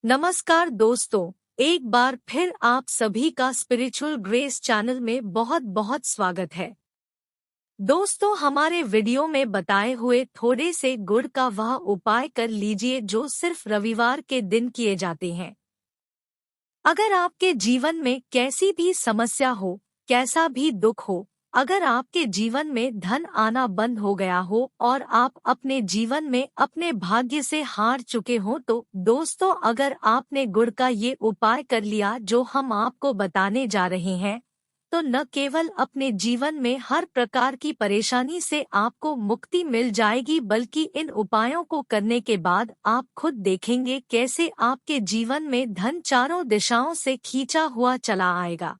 नमस्कार दोस्तों, एक बार फिर आप सभी का स्पिरिचुअल ग्रेस चैनल में बहुत बहुत स्वागत है। दोस्तों, हमारे वीडियो में बताए हुए थोड़े से गुड़ का वह उपाय कर लीजिए जो सिर्फ रविवार के दिन किए जाते हैं। अगर आपके जीवन में कैसी भी समस्या हो, कैसा भी दुख हो, अगर आपके जीवन में धन आना बंद हो गया हो और आप अपने जीवन में अपने भाग्य से हार चुके हो, तो दोस्तों, अगर आपने गुड़ का ये उपाय कर लिया जो हम आपको बताने जा रहे हैं, तो न केवल अपने जीवन में हर प्रकार की परेशानी से आपको मुक्ति मिल जाएगी, बल्कि इन उपायों को करने के बाद आप खुद देखेंगे कैसे आपके जीवन में धन चारों दिशाओं से खींचा हुआ चला आएगा।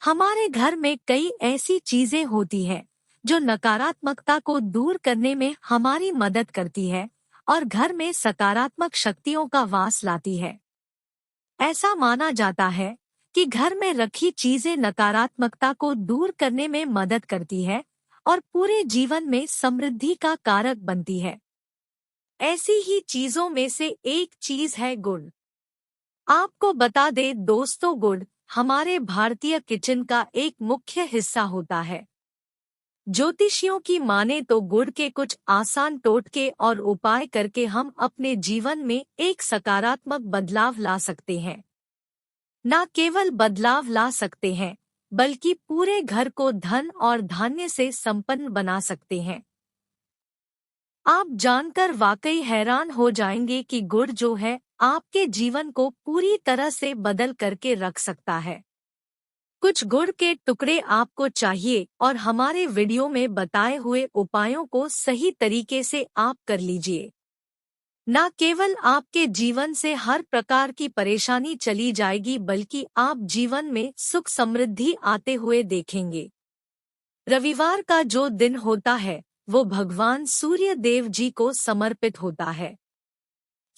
हमारे घर में कई ऐसी चीजें होती हैं जो नकारात्मकता को दूर करने में हमारी मदद करती है और घर में सकारात्मक शक्तियों का वास लाती है। ऐसा माना जाता है कि घर में रखी चीजें नकारात्मकता को दूर करने में मदद करती है और पूरे जीवन में समृद्धि का कारक बनती है। ऐसी ही चीजों में से एक चीज है गुड़। आपको बता दे दोस्तों, गुड़ हमारे भारतीय किचन का एक मुख्य हिस्सा होता है। ज्योतिषियों की माने तो गुड़ के कुछ आसान टोटके और उपाय करके हम अपने जीवन में एक सकारात्मक बदलाव ला सकते हैं। न केवल बदलाव ला सकते हैं, बल्कि पूरे घर को धन और धान्य से संपन्न बना सकते हैं। आप जानकर वाकई हैरान हो जाएंगे कि गुड़ जो है आपके जीवन को पूरी तरह से बदल करके रख सकता है। कुछ गुड़ के टुकड़े आपको चाहिए और हमारे वीडियो में बताए हुए उपायों को सही तरीके से आप कर लीजिए। न केवल आपके जीवन से हर प्रकार की परेशानी चली जाएगी, बल्कि आप जीवन में सुख समृद्धि आते हुए देखेंगे। रविवार का जो दिन होता है वो भगवान सूर्य देव जी को समर्पित होता है।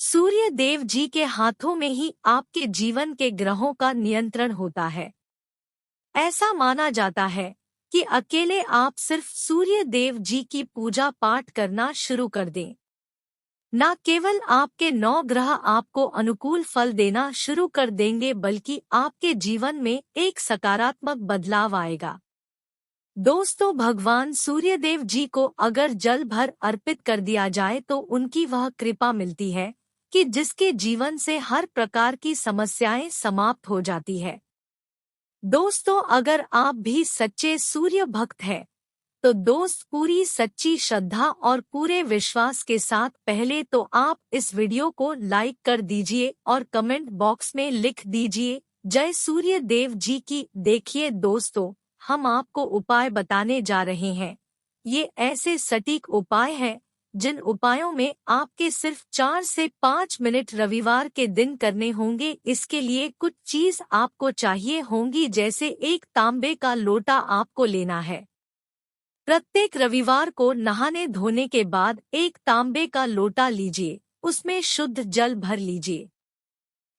सूर्य देव जी के हाथों में ही आपके जीवन के ग्रहों का नियंत्रण होता है। ऐसा माना जाता है कि अकेले आप सिर्फ सूर्य देव जी की पूजा पाठ करना शुरू कर दें, न केवल आपके 9 ग्रह आपको अनुकूल फल देना शुरू कर देंगे, बल्कि आपके जीवन में एक सकारात्मक बदलाव आएगा। दोस्तों, भगवान सूर्यदेव जी को अगर जल भर अर्पित कर दिया जाए तो उनकी वह कृपा मिलती है कि जिसके जीवन से हर प्रकार की समस्याएं समाप्त हो जाती है। दोस्तों, अगर आप भी सच्चे सूर्य भक्त हैं, तो दोस्त पूरी सच्ची श्रद्धा और पूरे विश्वास के साथ पहले तो आप इस वीडियो को लाइक कर दीजिए और कमेंट बॉक्स में लिख दीजिए जय सूर्य देव जी की। देखिए दोस्तों, हम आपको उपाय बताने जा रहे हैं। ये ऐसे सटीक उपाय हैं जिन उपायों में आपके सिर्फ 4 से 5 मिनट रविवार के दिन करने होंगे। इसके लिए कुछ चीज आपको चाहिए होंगी, जैसे एक तांबे का लोटा आपको लेना है। प्रत्येक रविवार को नहाने धोने के बाद एक तांबे का लोटा लीजिए, उसमें शुद्ध जल भर लीजिए।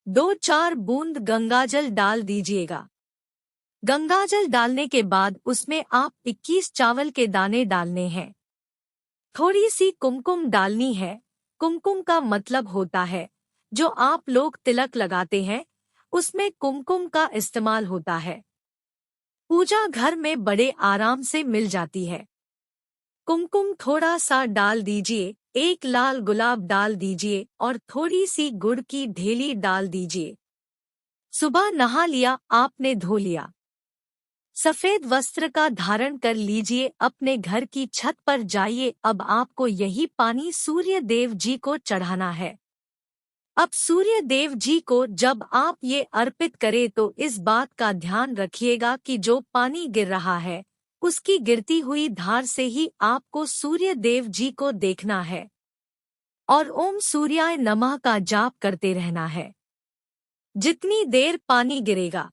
2-4 बूंद गंगाजल डाल दीजिएगा। गंगाजल डालने के बाद उसमें आप 21 चावल के दाने डालने हैं। थोड़ी सी कुमकुम डालनी है। कुमकुम का मतलब होता है जो आप लोग तिलक लगाते हैं, उसमें कुमकुम का इस्तेमाल होता है। पूजा घर में बड़े आराम से मिल जाती है। कुमकुम थोड़ा सा डाल दीजिए, एक लाल गुलाब डाल दीजिए और थोड़ी सी गुड़ की ढेली डाल दीजिए। सुबह नहा लिया आपने, धो लिया, सफेद वस्त्र का धारण कर लीजिए, अपने घर की छत पर जाइए। अब आपको यही पानी सूर्य देव जी को चढ़ाना है। अब सूर्य देव जी को जब आप ये अर्पित करें तो इस बात का ध्यान रखिएगा कि जो पानी गिर रहा है उसकी गिरती हुई धार से ही आपको सूर्य देव जी को देखना है और ओम सूर्याय नमः का जाप करते रहना है जितनी देर पानी गिरेगा।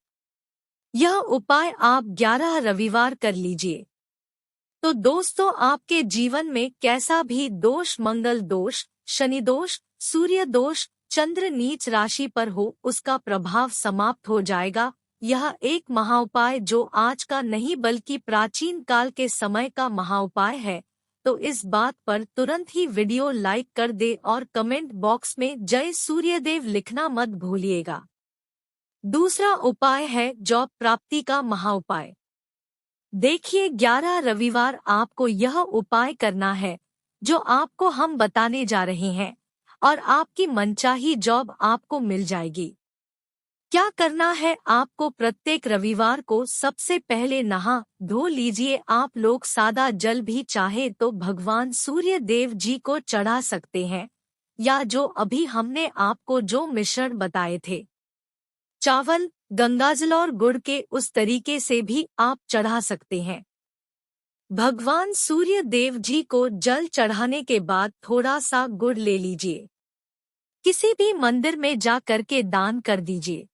यह उपाय आप 11 रविवार कर लीजिए तो दोस्तों, आपके जीवन में कैसा भी दोष, मंगल दोष, शनि दोष, सूर्य दोष, चंद्र नीच राशि पर हो, उसका प्रभाव समाप्त हो जाएगा। यह एक महाउपाय जो आज का नहीं बल्कि प्राचीन काल के समय का महाउपाय है, तो इस बात पर तुरंत ही वीडियो लाइक कर दे और कमेंट बॉक्स में जय सूर्यदेव लिखना मत भूलिएगा। दूसरा उपाय है जॉब प्राप्ति का महाउपाय। देखिए 11 रविवार आपको यह उपाय करना है जो आपको हम बताने जा रहे हैं और आपकी मनचाही जॉब आपको मिल जाएगी। क्या करना है आपको? प्रत्येक रविवार को सबसे पहले नहा धो लीजिए। आप लोग सादा जल भी चाहे तो भगवान सूर्य देव जी को चढ़ा सकते हैं या जो अभी हमने आपको जो मिश्रण बताए थे चावल, गंगाजल और गुड़ के, उस तरीके से भी आप चढ़ा सकते हैं। भगवान सूर्य देव जी को जल चढ़ाने के बाद थोड़ा सा गुड़ ले लीजिए, किसी भी मंदिर में जा करके दान कर दीजिए।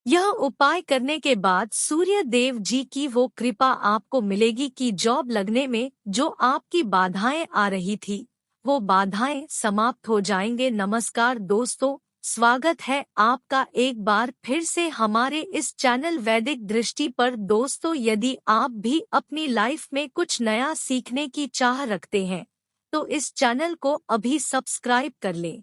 यह उपाय करने के बाद सूर्य देव जी की वो कृपा आपको मिलेगी कि जॉब लगने में जो आपकी बाधाएं आ रही थी वो बाधाएं समाप्त हो जाएंगे। नमस्कार दोस्तों, स्वागत है आपका एक बार फिर से हमारे इस चैनल वैदिक दृष्टि पर। दोस्तों, यदि आप भी अपनी लाइफ में कुछ नया सीखने की चाह रखते हैं तो इस चैनल को अभी सब्सक्राइब कर लें।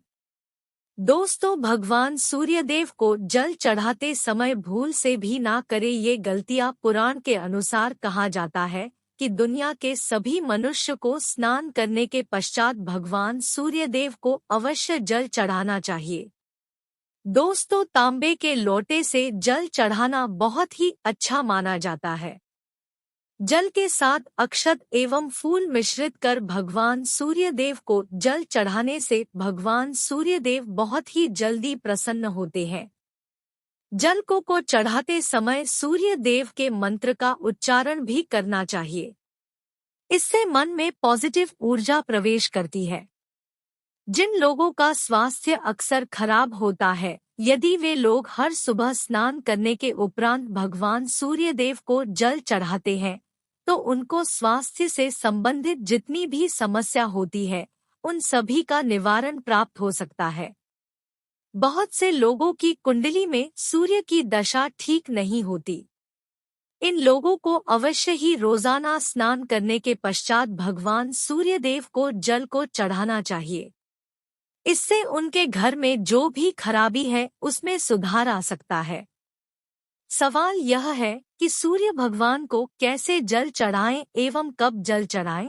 दोस्तों, भगवान सूर्यदेव को जल चढ़ाते समय भूल से भी ना करें ये गलतियां। पुराण के अनुसार कहा जाता है कि दुनिया के सभी मनुष्य को स्नान करने के पश्चात भगवान सूर्यदेव को अवश्य जल चढ़ाना चाहिए। दोस्तों, तांबे के लोटे से जल चढ़ाना बहुत ही अच्छा माना जाता है। जल के साथ अक्षत एवं फूल मिश्रित कर भगवान सूर्यदेव को जल चढ़ाने से भगवान सूर्यदेव बहुत ही जल्दी प्रसन्न होते हैं। जल को चढ़ाते समय सूर्यदेव के मंत्र का उच्चारण भी करना चाहिए। इससे मन में पॉजिटिव ऊर्जा प्रवेश करती है। जिन लोगों का स्वास्थ्य अक्सर खराब होता है, यदि वे लोग हर सुबह स्नान करने के उपरांत भगवान सूर्यदेव को जल चढ़ाते हैं तो उनको स्वास्थ्य से संबंधित जितनी भी समस्या होती है उन सभी का निवारण प्राप्त हो सकता है। बहुत से लोगों की कुंडली में सूर्य की दशा ठीक नहीं होती। इन लोगों को अवश्य ही रोजाना स्नान करने के पश्चात भगवान सूर्यदेव को जल को चढ़ाना चाहिए। इससे उनके घर में जो भी खराबी है उसमें सुधार आ सकता है। सवाल यह है कि सूर्य भगवान को कैसे जल चढ़ाएं एवं कब जल चढ़ाएं।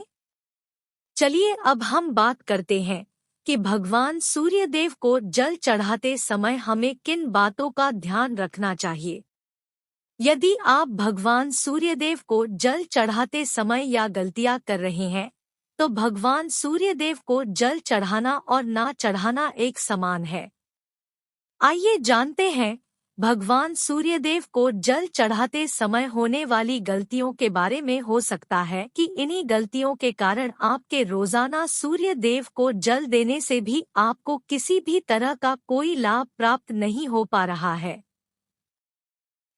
चलिए अब हम बात करते हैं कि भगवान सूर्यदेव को जल चढ़ाते समय हमें किन बातों का ध्यान रखना चाहिए। यदि आप भगवान सूर्यदेव को जल चढ़ाते समय या गलतियां कर रहे हैं तो भगवान सूर्यदेव को जल चढ़ाना और ना चढ़ाना एक समान है। आइए जानते हैं भगवान सूर्यदेव को जल चढ़ाते समय होने वाली गलतियों के बारे में। हो सकता है कि इन्हीं गलतियों के कारण आपके रोजाना सूर्यदेव को जल देने से भी आपको किसी भी तरह का कोई लाभ प्राप्त नहीं हो पा रहा है।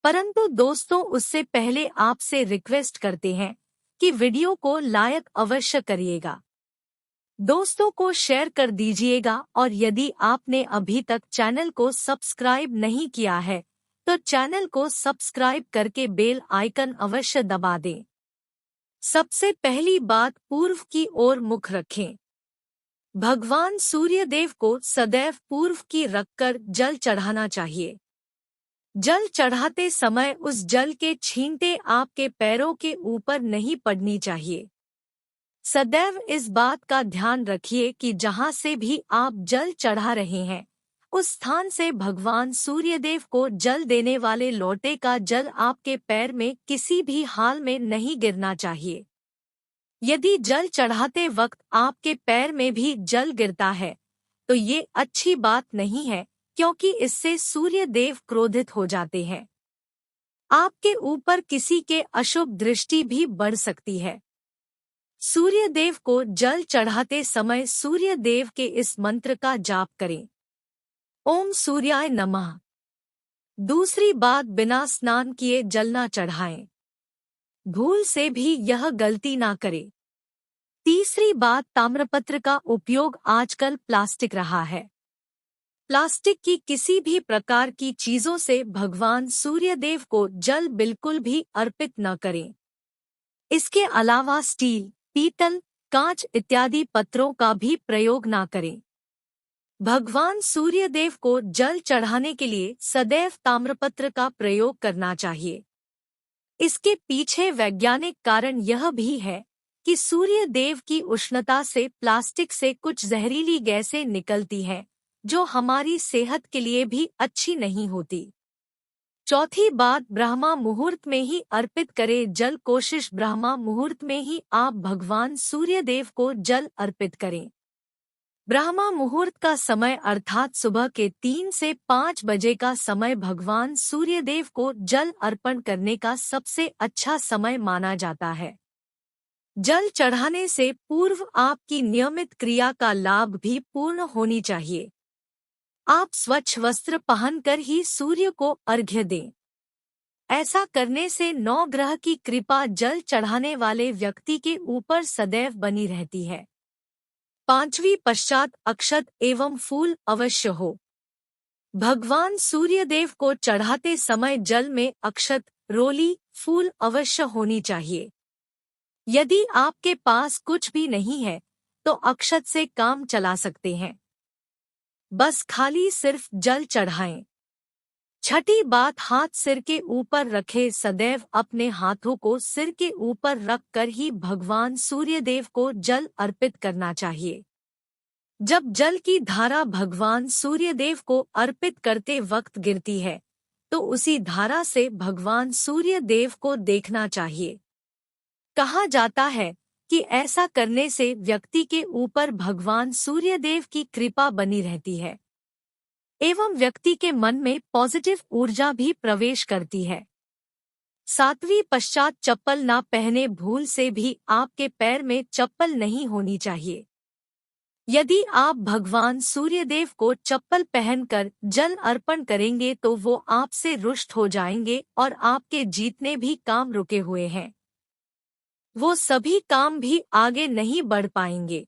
परंतु दोस्तों, उससे पहले आपसे रिक्वेस्ट करते हैं कि वीडियो को लाइक अवश्य करिएगा, दोस्तों को शेयर कर दीजिएगा और यदि आपने अभी तक चैनल को सब्सक्राइब नहीं किया है तो चैनल को सब्सक्राइब करके बेल आइकन अवश्य दबा दें। सबसे पहली बात, पूर्व की ओर मुख रखें। भगवान सूर्यदेव को सदैव पूर्व की रखकर जल चढ़ाना चाहिए। जल चढ़ाते समय उस जल के छींटे आपके पैरों के ऊपर नहीं पड़नी चाहिए। सदैव इस बात का ध्यान रखिए कि जहां से भी आप जल चढ़ा रहे हैं उस स्थान से भगवान सूर्यदेव को जल देने वाले लोटे का जल आपके पैर में किसी भी हाल में नहीं गिरना चाहिए। यदि जल चढ़ाते वक्त आपके पैर में भी जल गिरता है तो ये अच्छी बात नहीं है, क्योंकि इससे सूर्यदेव क्रोधित हो जाते हैं। आपके ऊपर किसी के अशुभ दृष्टि भी बढ़ सकती है। सूर्यदेव को जल चढ़ाते समय सूर्यदेव के इस मंत्र का जाप करें, ओम सूर्याय नमः। दूसरी बात, बिना स्नान किए जल ना चढ़ाएं। भूल से भी यह गलती ना करें। तीसरी बात, ताम्रपत्र का उपयोग आजकल प्लास्टिक रहा है। प्लास्टिक की किसी भी प्रकार की चीजों से भगवान सूर्यदेव को जल बिल्कुल भी अर्पित न करें। इसके अलावा स्टील, पीतल, कांच इत्यादि पत्रों का भी प्रयोग ना करें। भगवान सूर्यदेव को जल चढ़ाने के लिए सदैव ताम्रपत्र का प्रयोग करना चाहिए। इसके पीछे वैज्ञानिक कारण यह भी है कि सूर्य देव की उष्णता से प्लास्टिक से कुछ जहरीली गैसें निकलती हैं, जो हमारी सेहत के लिए भी अच्छी नहीं होती। चौथी बात, ब्रह्मा मुहूर्त में ही अर्पित करें जल। कोशिश ब्रह्मा मुहूर्त में ही आप भगवान सूर्यदेव को जल अर्पित करें। ब्रह्मा मुहूर्त का समय अर्थात सुबह के 3 से 5 बजे का समय भगवान सूर्यदेव को जल अर्पण करने का सबसे अच्छा समय माना जाता है। जल चढ़ाने से पूर्व आपकी नियमित क्रिया का लाभ भी पूर्ण होनी चाहिए। आप स्वच्छ वस्त्र पहनकर ही सूर्य को अर्घ्य दें। ऐसा करने से 9 ग्रह की कृपा जल चढ़ाने वाले व्यक्ति के ऊपर सदैव बनी रहती है। 5वीं पश्चात अक्षत एवं फूल अवश्य हो। भगवान सूर्यदेव को चढ़ाते समय जल में अक्षत, रोली, फूल अवश्य होनी चाहिए। यदि आपके पास कुछ भी नहीं है तो अक्षत से काम चला सकते हैं। बस खाली सिर्फ जल चढ़ाएं। छठी बात, हाथ सिर के ऊपर रखें। सदैव अपने हाथों को सिर के ऊपर रखकर ही भगवान सूर्यदेव को जल अर्पित करना चाहिए। जब जल की धारा भगवान सूर्यदेव को अर्पित करते वक्त गिरती है तो उसी धारा से भगवान सूर्यदेव को देखना चाहिए। कहा जाता है कि ऐसा करने से व्यक्ति के ऊपर भगवान सूर्यदेव की कृपा बनी रहती है एवं व्यक्ति के मन में पॉजिटिव ऊर्जा भी प्रवेश करती है। 7वीं पश्चात चप्पल ना पहने। भूल से भी आपके पैर में चप्पल नहीं होनी चाहिए। यदि आप भगवान सूर्यदेव को चप्पल पहनकर जल अर्पण करेंगे तो वो आपसे रुष्ट हो जाएंगे और आपके जितने भी काम रुके हुए हैं वो सभी काम भी आगे नहीं बढ़ पाएंगे।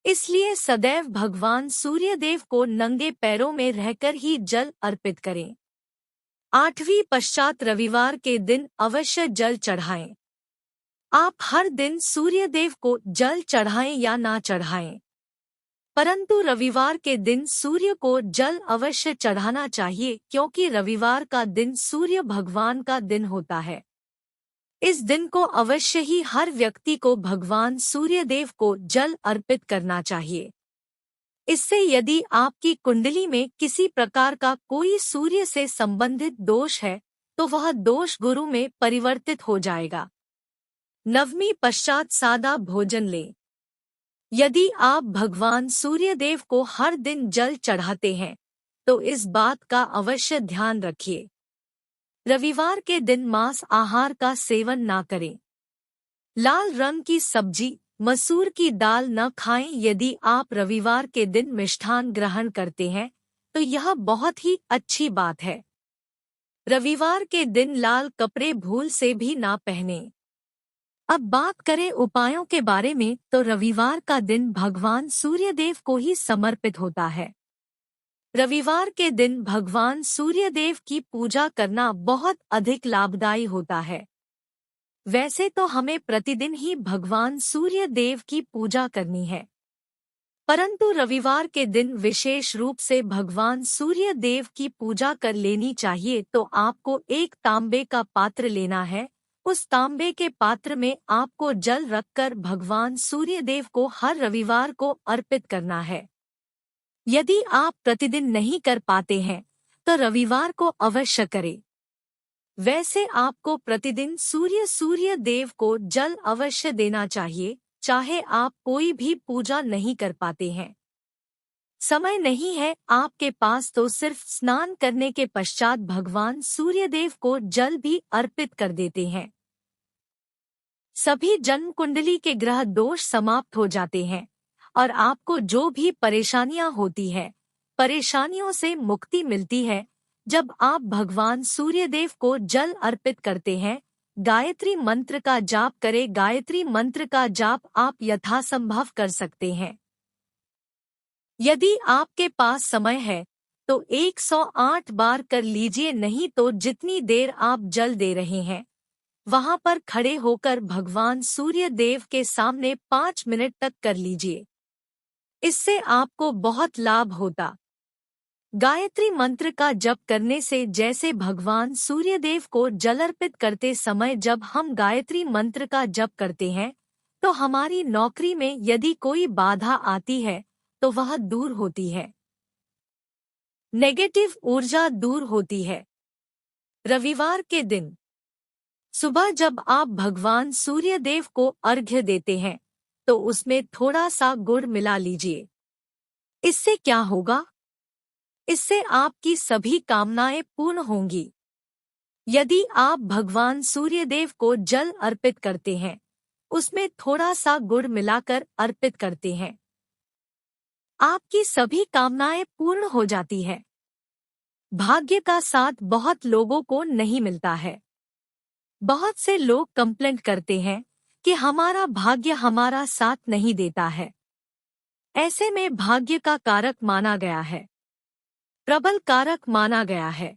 इसलिए सदैव भगवान सूर्यदेव को नंगे पैरों में रहकर ही जल अर्पित करें। 8वीं पश्चात रविवार के दिन अवश्य जल चढ़ाएं। आप हर दिन सूर्यदेव को जल चढ़ाएं या ना चढ़ाएं, परंतु रविवार के दिन सूर्य को जल अवश्य चढ़ाना चाहिए, क्योंकि रविवार का दिन सूर्य भगवान का दिन होता है। इस दिन को अवश्य ही हर व्यक्ति को भगवान सूर्यदेव को जल अर्पित करना चाहिए। इससे यदि आपकी कुंडली में किसी प्रकार का कोई सूर्य से संबंधित दोष है तो वह दोष गुरु में परिवर्तित हो जाएगा। 9वीं पश्चात सादा भोजन लें। यदि आप भगवान सूर्यदेव को हर दिन जल चढ़ाते हैं तो इस बात का अवश्य ध्यान रखिए। रविवार के दिन मांस आहार का सेवन ना करें। लाल रंग की सब्जी, मसूर की दाल न खाएं। यदि आप रविवार के दिन मिष्ठान ग्रहण करते हैं तो यह बहुत ही अच्छी बात है। रविवार के दिन लाल कपड़े भूल से भी ना पहनें। अब बात करें उपायों के बारे में तो रविवार का दिन भगवान सूर्यदेव को ही समर्पित होता है। रविवार के दिन भगवान सूर्यदेव की पूजा करना बहुत अधिक लाभदायी होता है। वैसे तो हमें प्रतिदिन ही भगवान सूर्यदेव की पूजा करनी है, परंतु रविवार के दिन विशेष रूप से भगवान सूर्यदेव की पूजा कर लेनी चाहिए। तो आपको एक तांबे का पात्र लेना है। उस तांबे के पात्र में आपको जल रखकर भगवान सूर्यदेव को हर रविवार को अर्पित करना है। यदि आप प्रतिदिन नहीं कर पाते हैं तो रविवार को अवश्य करें। वैसे आपको प्रतिदिन सूर्य देव को जल अवश्य देना चाहिए, चाहे आप कोई भी पूजा नहीं कर पाते हैं। समय नहीं है आपके पास तो सिर्फ स्नान करने के पश्चात भगवान सूर्यदेव को जल भी अर्पित कर देते हैं। सभी जन्म कुंडली के ग्रह दोष समाप्त हो जाते हैं और आपको जो भी परेशानियां होती है, परेशानियों से मुक्ति मिलती है जब आप भगवान सूर्यदेव को जल अर्पित करते हैं। गायत्री मंत्र का जाप करें। गायत्री मंत्र का जाप आप यथासंभव कर सकते हैं। यदि आपके पास समय है तो 108 बार कर लीजिए, नहीं तो जितनी देर आप जल दे रहे हैं वहां पर खड़े होकर भगवान सूर्य देव के सामने 5 मिनट तक कर लीजिए। इससे आपको बहुत लाभ होता। गायत्री मंत्र का जप करने से जैसे भगवान सूर्यदेव को जल अर्पित करते समय जब हम गायत्री मंत्र का जप करते हैं तो हमारी नौकरी में यदि कोई बाधा आती है तो वह दूर होती है, नेगेटिव ऊर्जा दूर होती है। रविवार के दिन सुबह जब आप भगवान सूर्यदेव को अर्घ्य देते हैं तो उसमें थोड़ा सा गुड़ मिला लीजिए। इससे क्या होगा? इससे आपकी सभी कामनाएं पूर्ण होंगी। यदि आप भगवान सूर्यदेव को जल अर्पित करते हैं, उसमें थोड़ा सा गुड़ मिलाकर अर्पित करते हैं, आपकी सभी कामनाएं पूर्ण हो जाती है। भाग्य का साथ बहुत लोगों को नहीं मिलता है। बहुत से लोग कंप्लेंट करते हैं कि हमारा भाग्य हमारा साथ नहीं देता है। ऐसे में भाग्य का कारक माना गया है, प्रबल कारक माना गया है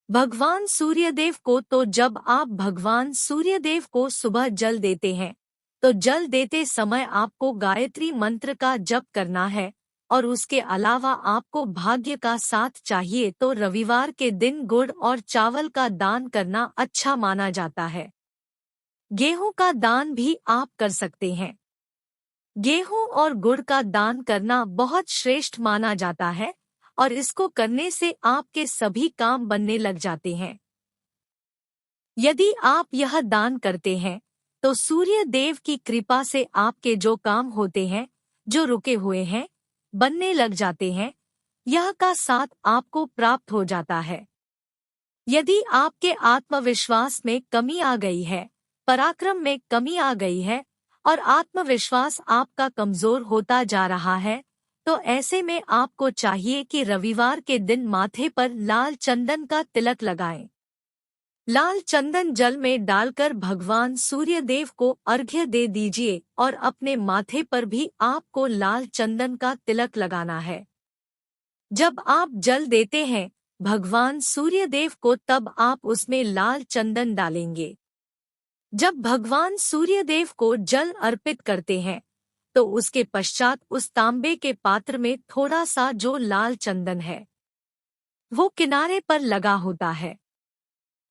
भगवान सूर्यदेव को। तो जब आप भगवान सूर्यदेव को सुबह जल देते हैं तो जल देते समय आपको गायत्री मंत्र का जप करना है और उसके अलावा आपको भाग्य का साथ चाहिए तो रविवार के दिन गुड़ और चावल का दान करना अच्छा माना जाता है। गेहूं का दान भी आप कर सकते हैं। गेहूं और गुड़ का दान करना बहुत श्रेष्ठ माना जाता है और इसको करने से आपके सभी काम बनने लग जाते हैं। यदि आप यह दान करते हैं तो सूर्य देव की कृपा से आपके जो काम होते हैं, जो रुके हुए हैं, बनने लग जाते हैं। यह का साथ आपको प्राप्त हो जाता है। यदि आपके आत्मविश्वास में कमी आ गई है, पराक्रम में कमी आ गई है और आत्मविश्वास आपका कमजोर होता जा रहा है तो ऐसे में आपको चाहिए कि रविवार के दिन माथे पर लाल चंदन का तिलक लगाएं। लाल चंदन जल में डालकर भगवान सूर्यदेव को अर्घ्य दे दीजिए और अपने माथे पर भी आपको लाल चंदन का तिलक लगाना है। जब आप जल देते हैं भगवान सूर्यदेव को तब आप उसमें लाल चंदन डालेंगे। जब भगवान सूर्यदेव को जल अर्पित करते हैं तो उसके पश्चात उस तांबे के पात्र में थोड़ा सा जो लाल चंदन है वो किनारे पर लगा होता है।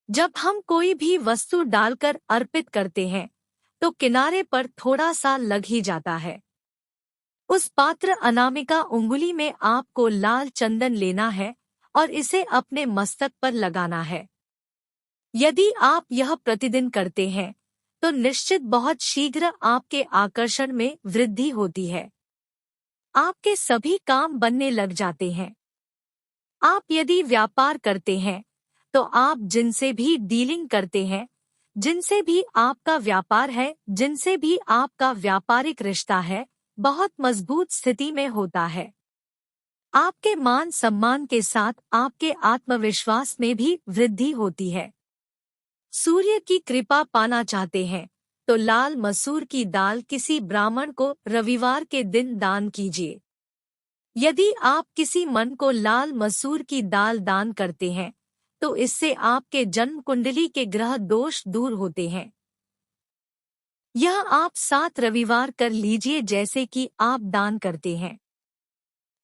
जब हम कोई भी वस्तु डालकर अर्पित करते हैं तो किनारे पर थोड़ा सा लग ही जाता है। उस पात्र अनामिका उंगली में आपको लाल चंदन लेना है और इसे अपने मस्तक पर लगाना है। यदि आप यह प्रतिदिन करते हैं तो निश्चित बहुत शीघ्र आपके आकर्षण में वृद्धि होती है। आपके सभी काम बनने लग जाते हैं। आप यदि व्यापार करते हैं तो आप जिनसे भी डीलिंग करते हैं, जिनसे भी आपका व्यापार है, जिनसे भी आपका व्यापारिक रिश्ता है, बहुत मजबूत स्थिति में होता है। आपके मान सम्मान के साथ आपके आत्मविश्वास में भी वृद्धि होती है। सूर्य की कृपा पाना चाहते हैं तो लाल मसूर की दाल किसी ब्राह्मण को रविवार के दिन दान कीजिए। यदि आप किसी मन को लाल मसूर की दाल दान करते हैं तो इससे आपके जन्म कुंडली के ग्रह दोष दूर होते हैं। यह आप 7 रविवार कर लीजिए जैसे कि आप दान करते हैं।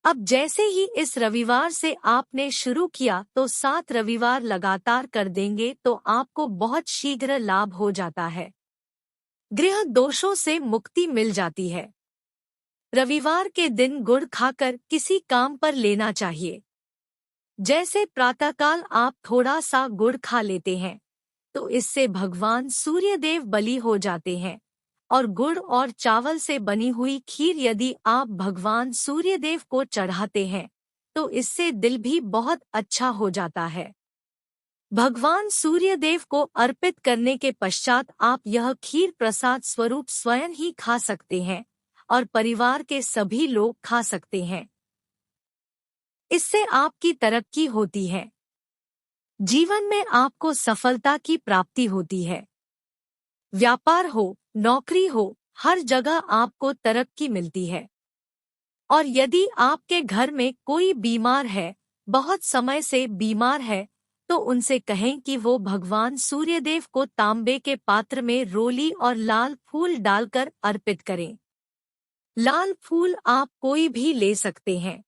अब जैसे ही इस रविवार से आपने शुरू किया तो 7 रविवार लगातार कर देंगे तो आपको बहुत शीघ्र लाभ हो जाता है। ग्रह दोषों से मुक्ति मिल जाती है। रविवार के दिन गुड़ खाकर किसी काम पर लेना चाहिए। जैसे प्रातःकाल आप थोड़ा सा गुड़ खा लेते हैं तो इससे भगवान सूर्यदेव बलि हो जाते हैं और गुड़ और चावल से बनी हुई खीर यदि आप भगवान सूर्यदेव को चढ़ाते हैं तो इससे दिल भी बहुत अच्छा हो जाता है। भगवान सूर्यदेव को अर्पित करने के पश्चात आप यह खीर प्रसाद स्वरूप स्वयं ही खा सकते हैं और परिवार के सभी लोग खा सकते हैं। इससे आपकी तरक्की होती है। जीवन में आपको सफलता की प्राप्ति होती है। व्यापार हो, नौकरी हो, हर जगह आपको तरक्की मिलती है। और यदि आपके घर में कोई बीमार है, बहुत समय से बीमार है, तो उनसे कहें कि वो भगवान सूर्यदेव को तांबे के पात्र में रोली और लाल फूल डालकर अर्पित करें। लाल फूल आप कोई भी ले सकते हैं।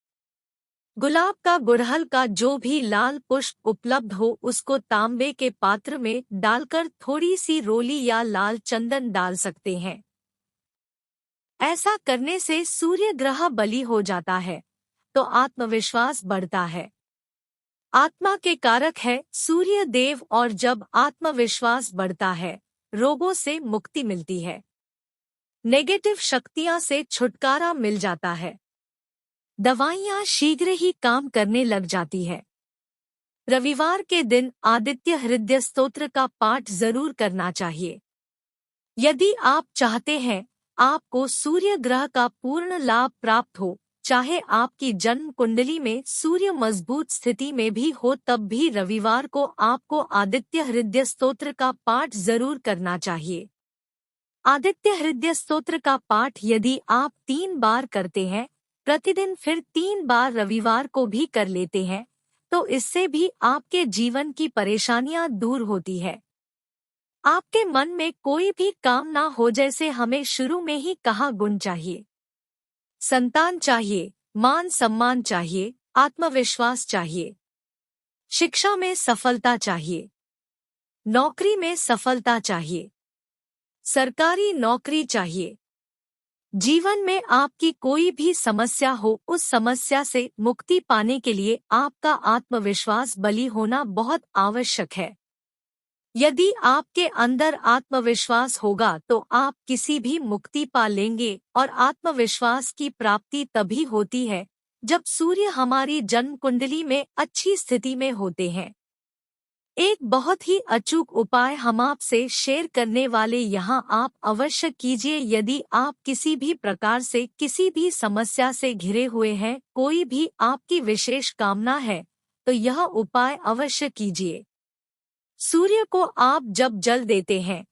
गुलाब का, गुड़हल का, जो भी लाल पुष्प उपलब्ध हो उसको तांबे के पात्र में डालकर थोड़ी सी रोली या लाल चंदन डाल सकते हैं। ऐसा करने से सूर्य ग्रह बलि हो जाता है तो आत्मविश्वास बढ़ता है। आत्मा के कारक है सूर्य देव, और जब आत्मविश्वास बढ़ता है रोगों से मुक्ति मिलती है, नेगेटिव शक्तियां से छुटकारा मिल जाता है, दवाइयां शीघ्र ही काम करने लग जाती है। रविवार के दिन आदित्य हृदय स्तोत्र का पाठ जरूर करना चाहिए। यदि आप चाहते हैं आपको सूर्य ग्रह का पूर्ण लाभ प्राप्त हो, चाहे आपकी जन्म कुंडली में सूर्य मजबूत स्थिति में भी हो, तब भी रविवार को आपको आदित्य हृदय स्तोत्र का पाठ जरूर करना चाहिए। आदित्य हृदय स्तोत्र का पाठ यदि आप 3 बार करते हैं प्रतिदिन, फिर 3 बार रविवार को भी कर लेते हैं, तो इससे भी आपके जीवन की परेशानियां दूर होती है। आपके मन में कोई भी काम ना हो, जैसे हमें शुरू में ही कहा, गुण चाहिए, संतान चाहिए, मान सम्मान चाहिए, आत्मविश्वास चाहिए, शिक्षा में सफलता चाहिए, नौकरी में सफलता चाहिए, सरकारी नौकरी चाहिए, जीवन में आपकी कोई भी समस्या हो, उस समस्या से मुक्ति पाने के लिए आपका आत्मविश्वास बली होना बहुत आवश्यक है। यदि आपके अंदर आत्मविश्वास होगा तो आप किसी भी मुक्ति पा लेंगे, और आत्मविश्वास की प्राप्ति तभी होती है जब सूर्य हमारी जन्म कुंडली में अच्छी स्थिति में होते हैं। एक बहुत ही अचूक उपाय हम आपसे शेयर करने वाले यहाँ आप अवश्य कीजिए। यदि आप किसी भी प्रकार से किसी भी समस्या से घिरे हुए हैं, कोई भी आपकी विशेष कामना है, तो यह उपाय अवश्य कीजिए। सूर्य को आप जब जल देते हैं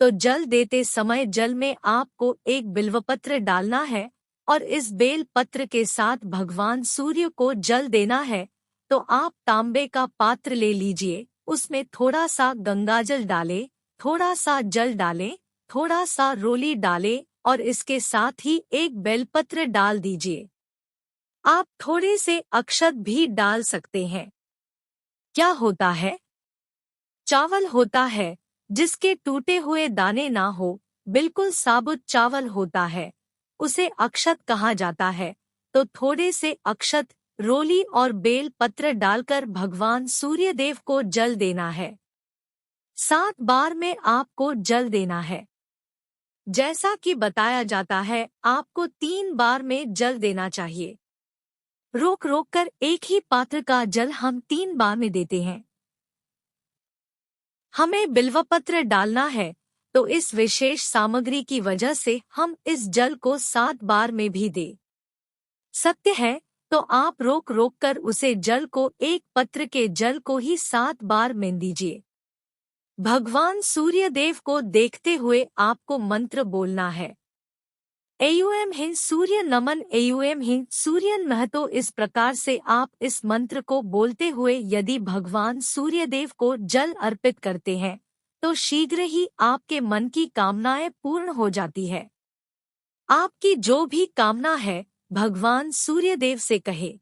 तो जल देते समय जल में आपको एक बिल्वपत्र डालना है, और इस बेल पत्र के साथ भगवान सूर्य को जल देना है। तो आप तांबे का पात्र ले लीजिए, उसमें थोड़ा सा गंगाजल डालें, थोड़ा सा जल डालें, थोड़ा सा रोली डालें, और इसके साथ ही एक बेलपत्र डाल दीजिए। आप थोड़े से अक्षत भी डाल सकते हैं। क्या होता है? चावल होता है जिसके टूटे हुए दाने ना हो, बिल्कुल साबुत चावल होता है, उसे अक्षत कहा जाता है। तो थोड़े से अक्षत, रोली और बेल पत्र डालकर भगवान सूर्यदेव को जल देना है। 7 बार में आपको जल देना है। जैसा कि बताया जाता है आपको 3 बार में जल देना चाहिए। रोक रोक कर एक ही पात्र का जल हम 3 बार में देते हैं। हमें बिल्वपत्र डालना है, तो इस विशेष सामग्री की वजह से हम इस जल को 7 बार में भी दे सकते हैं। तो आप रोक रोक कर उसे जल को, एक पत्र के जल को ही 7 बार में दीजिए। भगवान सूर्यदेव को देखते हुए आपको मंत्र बोलना है, एयुएम हिं सूर्य नमन, एयुएम हिं सूर्य नमः। तो इस प्रकार से आप इस मंत्र को बोलते हुए यदि भगवान सूर्यदेव को जल अर्पित करते हैं तो शीघ्र ही आपके मन की कामनाएं पूर्ण हो जाती है। आपकी जो भी कामना है भगवान सूर्यदेव से कहे।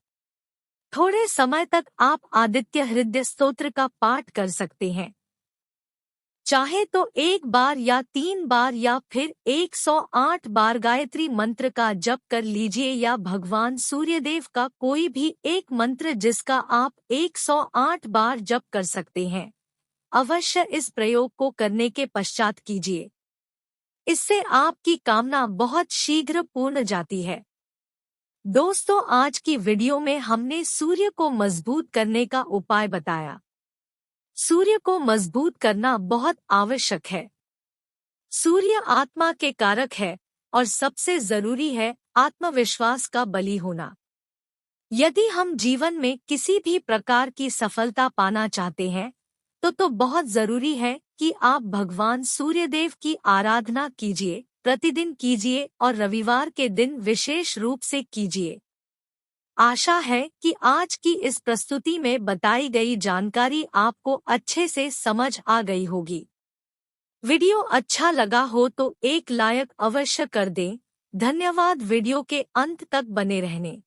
थोड़े समय तक आप आदित्य हृदय स्तोत्र का पाठ कर सकते हैं। चाहे तो 1 बार या 3 बार या फिर 108 बार गायत्री मंत्र का जप कर लीजिए, या भगवान सूर्यदेव का कोई भी एक मंत्र जिसका आप 108 बार जप कर सकते हैं। अवश्य इस प्रयोग को करने के पश्चात कीजिए, इससे आपकी कामना बहुत शीघ्र पूर्ण जाती है। दोस्तों, आज की वीडियो में हमने सूर्य को मजबूत करने का उपाय बताया। सूर्य को मजबूत करना बहुत आवश्यक है। सूर्य आत्मा के कारक है और सबसे जरूरी है आत्मविश्वास का बली होना। यदि हम जीवन में किसी भी प्रकार की सफलता पाना चाहते हैं तो बहुत जरूरी है कि आप भगवान सूर्यदेव की आराधना कीजिए, प्रतिदिन कीजिए और रविवार के दिन विशेष रूप से कीजिए। आशा है कि आज की इस प्रस्तुति में बताई गई जानकारी आपको अच्छे से समझ आ गई होगी। वीडियो अच्छा लगा हो तो एक लाइक अवश्य कर दें। धन्यवाद वीडियो के अंत तक बने रहने।